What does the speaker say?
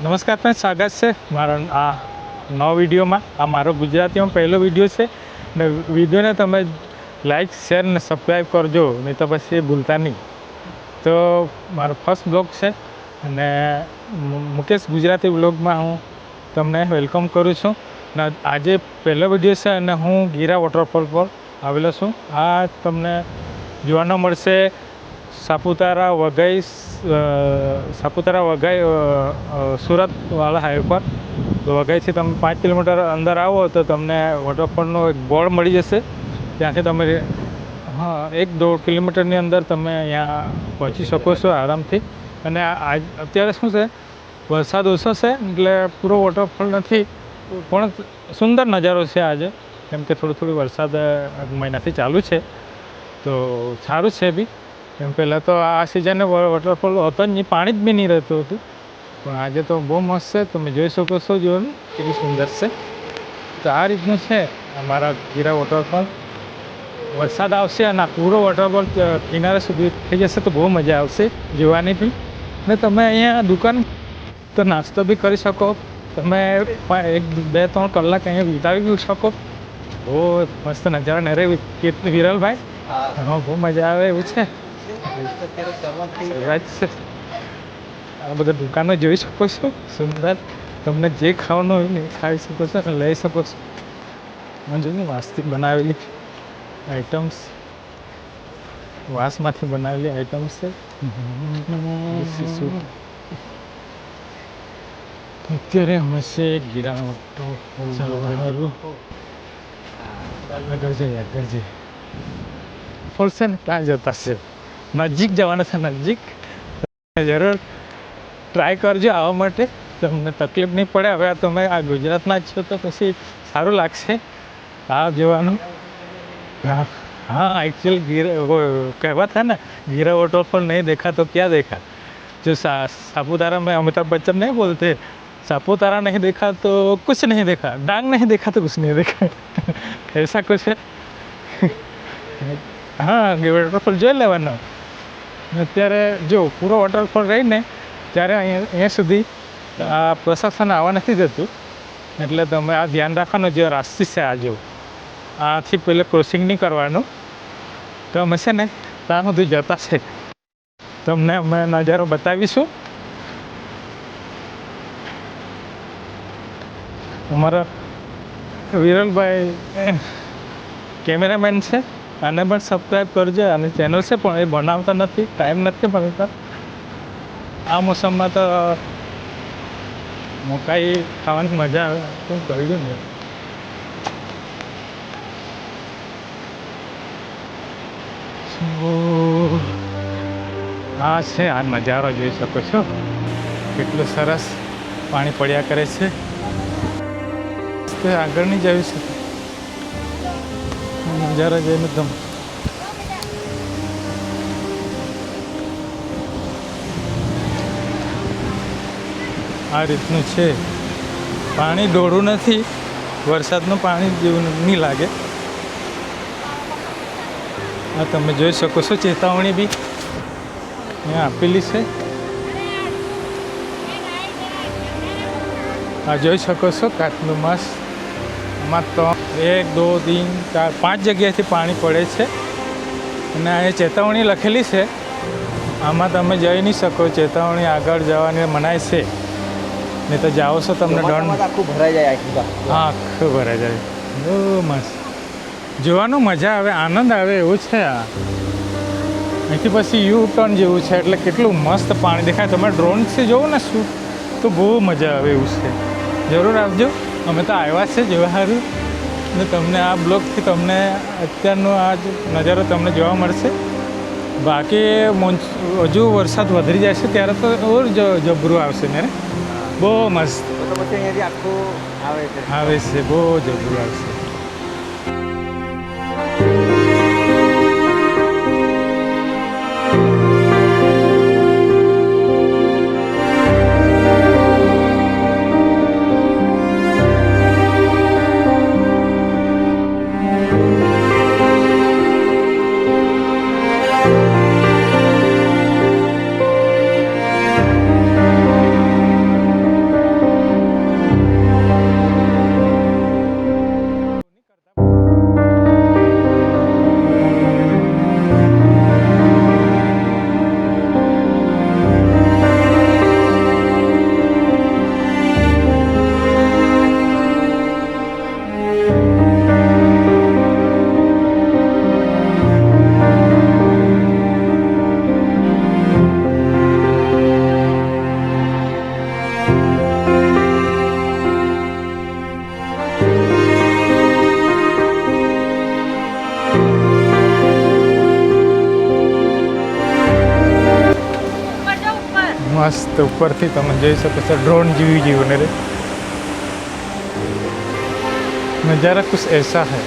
નમસ્કાર ફ્રેન્ડ, સ્વાગત છે મારા આ નવા વિડીયોમાં. આ મારો ગુજરાતીમાં પહેલો વિડીયો છે ને વિડીયોને તમે લાઈક શેર ને સબસ્ક્રાઈબ કરજો, નહીં તો પછી ભૂલતા નહીં. તો મારો ફર્સ્ટ બ્લોગ છે અને મુકેશ ગુજરાતી બ્લોગમાં હું તમને વેલકમ કરું છું. ને આજે પહેલો વિડીયો છે અને હું ગીરા વોટરફોલ પર આવેલો છું. આ તમને જોવા મળશે સાપુતારા વઘઈ સુરતવાળા હાઈવે પર. તો વઘઈથી તમે 5 કિલોમીટર અંદર આવો તો તમને વોટરફોલનો એક બોર્ડ મળી જશે. ત્યાંથી તમે 1-1.5 કિલોમીટરની અંદર તમે અહીંયા પહોંચી શકો છો આરામથી. અને અત્યારે શું છે, વરસાદ ઓછો છે એટલે પૂરો વોટરફોલ નથી, પણ સુંદર નજારો છે આજે, કેમ કે થોડું વરસાદ મહિનાથી ચાલુ છે તો સારું છે બી. એમ પહેલાં તો આ સિઝને વોટરફોલ હતો જ નહીં, પાણી જ બી નહીં રહેતું હતું, પણ આજે તો બહુ મસ્ત છે. તમે જોઈ શકો છો, જોવાનું કેટલું સુંદર છે. તો આ રીતનું છે અમારા ગીરા વોટરફોલ. વરસાદ આવશે અને આ પૂરો વોટરફોલ કિનારે સુધી થઈ જશે તો બહુ મજા આવશે જોવાની બી. ને તમે અહીંયા દુકાન તો નાસ્તો બી કરી શકો, તમે 1-2-3 કલાક અહીંયા વિતાવી શકો. બહુ મસ્ત નજારા ને રે વિરલભાઈ. હા, બહુ મજા આવે એવું છે. આ બધા દુકાનો જોઈ શકો છો સુંદર. તમને જે ખાવાનું હોય ને ખાઈ શકો છો અને લઈ શકો છો. જો ને વાંસથી બનાવેલી આઈટમ્સ, વાંસમાંથી બનાવેલી આઈટમ્સ છે. અત્યારે અમે છે ગીરા આગળ જઈએ ફોલ છે ને ત્યાં જતા છે, નજીક જવાના છે, નજીક. જરૂર ટ્રાય કરજો આવવા માટે, તમને તકલીફ નહીં પડે. હવે તમે આ ગુજરાતના જ છો તો પછી સારું લાગશે આ જોવાનું. હા, એકચ્યુઅલી કહેવત है ना, गीरा वॉटरफॉल नहीं देखा तो क्या देखा. जो सापुतारा में अमिताभ बच्चन नहीं बोलते, सापुतारा नहीं देखा तो कुछ नहीं देखा, डांग नहीं देखा तो कुछ नहीं देखा. ऐसा कुछ है. હા, વોટરફોલ જોઈ લેવાનો. અત્યારે જો પૂરો વોટરફોલ રહીને ત્યારે અહીંયા સુધી આ પ્રશાસન આવવા નથી દેતું, એટલે તમે આ ધ્યાન રાખવાનું. જે રાસ્તી છે આ જો આથી પહેલાં ક્રોસિંગ નહીં કરવાનું. તો અમે છે ને ત્યાં સુધી જતા છે, તમને અમે નજારો બતાવીશું. અમારા વિરલભાઈ કેમેરામેન છે, આને પણ સબસ્ક્રાઈબ કરજો. અને ચેનલ છે પણ એ બનાવતા નથી, ટાઈમ નથી મળતા. આ મોસમમાં તો મકાઈ ખાવાની મજા આવે તો કહ્યું ને. આ છે, આ નજારો જોઈ શકો છો, કેટલું સરસ પાણી પડ્યા કરે છે. આગળ નહીં જઈ શકે નજારા જોઈને તમે. આ રીતનું છે, પાણી દોડું નથી, વરસાદનું પાણી જેવું નહીં લાગે. આ તમે જોઈ શકો છો, ચેતવણી બી અહીંયા આપેલી છે. આ જોઈ શકો છો કાચનું માસ. આમાં તો 1, 2, 3, 4, 5 જગ્યાએથી પાણી પડે છે અને અહીંયા ચેતવણી લખેલી છે. આમાં તમે જઈ નહીં શકો, ચેતવણી આગળ જવાની મનાય છે, નહીં તો જાઓ છો તમને દંડ. આખું ભરાઈ જાય. હા, આખું ભરાઈ જાય. બહુ મસ્ત જોવાનું, મજા આવે, આનંદ આવે એવું છે. આ અહીંથી પછી યુ ટર્ન જેવું છે, એટલે કેટલું મસ્ત પાણી દેખાય. તમે ડ્રોનથી જોવો ને શું, તો બહુ મજા આવે એવું છે. જરૂર આવજો, અમે તો આવ્યા છે જોવા સારું. ને તમને આ બ્લોગથી તમને અત્યારનો આ નજારો તમને જોવા મળશે. બાકી હજુ વરસાદ વધરી જાય છે ત્યારે તો ઓર જબરું આવશે ને. બહુ મસ્ત આવે છે, બહુ જબરું આવશે. મસ્ત ઉપરથી તમે જોઈ શકો છો ड्रोन जीवी जीवन रे नज़ारा कुछ ऐसा है।